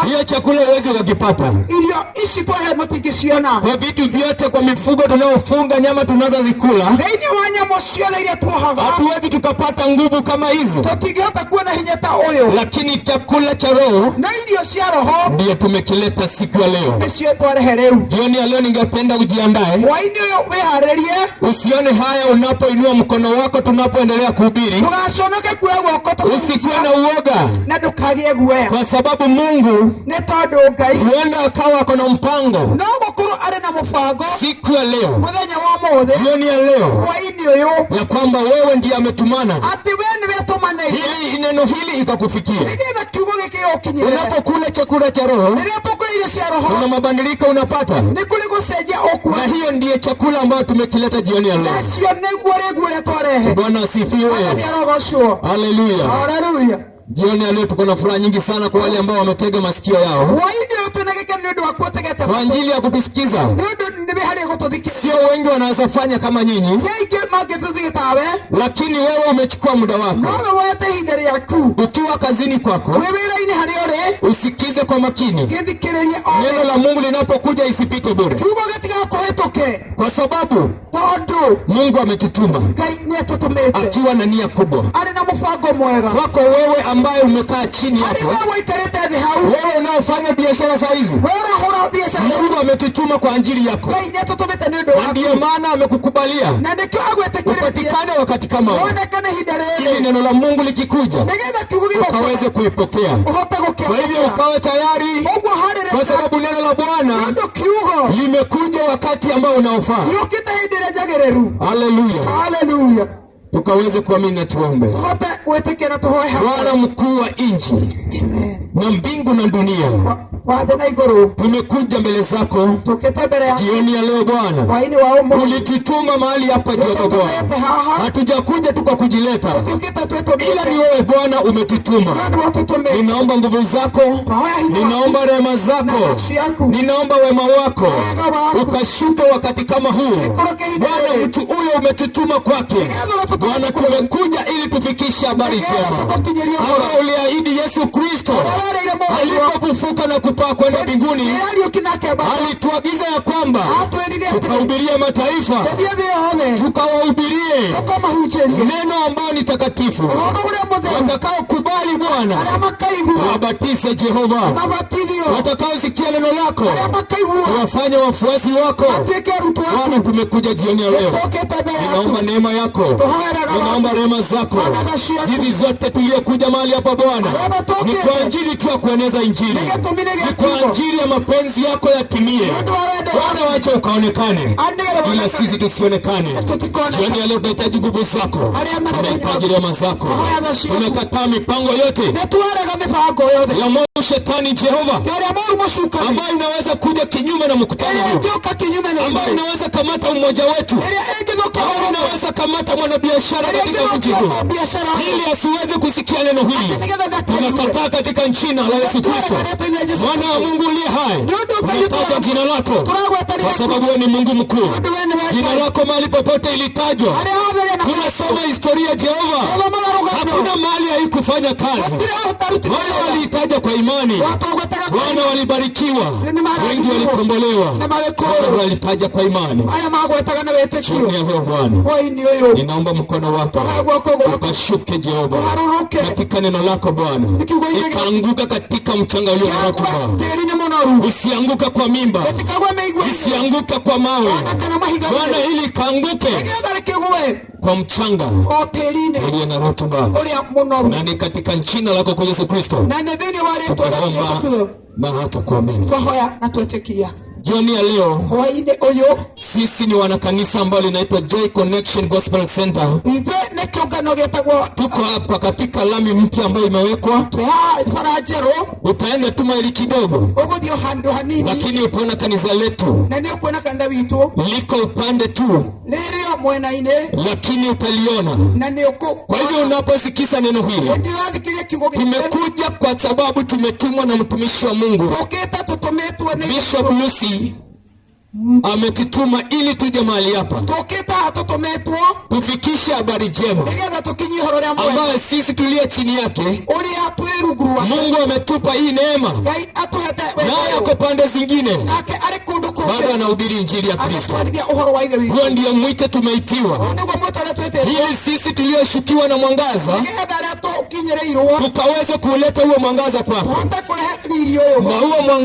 hiyo chakula huwezi ukakipata. Kwa vitu vyote, kwa mifugo tunaofunga, nyama tunazozikula, hatuwezi tukapata nguvu kama hizo. Lakini chakula cha roho ndiyo tumekileta siku ya leo. Jioni ya leo ningependa ujiandae. Usione haya unapoinua mkono wako tunapoendelea kuhubiri. Usikuwe na uoga, kwa sababu Mungu huenda akawa ako na mpango siku ya leo, jioni ya leo, ya kwamba wewe ndiye ametumana ili neno hili ikakufikia. Unapokula chakula cha roho, kuna mabadiliko unapata, na hiyo ndiye chakula ambayo tumekileta jioni ya leo. Bwana asifiwe. Haleluya. Jioni ya leo tuko na furaha nyingi sana kwa wale ambao wametega masikio yao kwa ajili ya kutusikiza. Sio wengi wanaweza fanya kama nyinyi, lakini wewe umechukua muda wako ukiwa kazini kwako, usikize kwa makini. Neno la Mungu linapokuja isipite bure, kwa sababu Mungu ametutuma akiwa na nia kubwa. Wako wewe ambaye umekaa chini hapo, wewe unaofanya biashara saa hizi, Mungu ametutuma kwa ajili yako. Ndiyo maana amekukubalia upatikane wakati kama huu, ili neno la Mungu likikuja ukaweze kuipokea. Kwa hivyo ukawe tayari, kwa sababu neno la Bwana limekuja wakati ambao unaofaa. Haleluya. Tukaweze kuamini na tuombe. Bwana mkuu wa nchi na mbingu na dunia, tumekuja mbele zako jioni ya leo Bwana. Ulitutuma mahali hapa Jehova Bwana. Hatujakuja tu kwa kujileta, ila ni wewe Bwana umetutuma. Ninaomba nguvu zako, ninaomba rehema zako, ninaomba wema wako ukashuka wakati kama huu Bwana. Mtu huyo umetutuma kwake Bwana, tumekuja ili tufikishe habari njema ambao uliahidi Yesu Kristo alipofufuka na kupaa kwenda mbinguni. Alituagiza ya kwamba tukahubirie mataifa, tukawahubirie neno ambao ni takatifu. Watakao kubali Bwana wabatize Jehova, watakao sikia neno lako wafanye wafuasi wako Bwana. Tumekuja jioni ya leo, ninaomba neema yako, ninaomba rehema zako. Hizi zote tuliokuja mahali hapa Bwana ni kwa ajili tu ya kueneza injili, ni kwa ajili ya mapenzi yako yatimie Bwana. Wacha ukaonekane ila sisi tusionekane. Jioni ya leo tunahitaji nguvu zako, tunahitaji rehema zako. Tunakataa mipango yote ya mwovu shetani Jehova, ambayo inaweza kuja kinyume na mkutano huu, ambayo inaweza kamata mmoja wetu, ambayo inaweza kamata mwanabiashara katika mji huu ili asiweze kusikia neno hili. Tunakataa katika jina la Yesu Kristo, Mwana wa Mungu aliye hai. Tunataja jina lako kwa sababu wewe ni Mungu mkuu. Jina lako mahali popote ilitajwa, tunasoma historia Jehova, hakuna mahali haikufanya kazi. Wale waliitaja kwa imani Bwana walibarikiwa, wengi walikombolewa. Wale walitaja kwa imani. Bwana, ninaomba mkono wako ukashuke Jehova katika neno lako Bwana, ikaanguka katika mchanga ulio na rutuba. Usianguka kwa mimba, usianguka kwa mawe Bwana, ili kaanguke kwa mchanga ulio na rutuba. Na ni katika jina lako kwa Yesu Kristo na hata kuamini. Jioni ya leo sisi ni wanakanisa ambao linaitwa Joy Connection Gospel Center. Tuko hapa katika lami mpya ambayo imewekwa. Utaenda tu maili kidogo, lakini utaona kanisa letu liko upande tu, lakini utaliona. Kwa hivyo unaposikiza neno hili, tumekuja kwa sababu tumetumwa na mtumishi wa Mungu Bishop Lucy ametutuma ili tuje mahali hapa tufikishe habari njema ambayo sisi tuliye chini yake. Mungu ametupa hii neema, naye ako pande zingine bado anahubiri injili ya Kristo. Huo ndio mwite tumeitiwa, ili sisi tuliyoshukiwa na mwangaza tukaweze kuleta huo mwangaza kwako, na huo mwangaza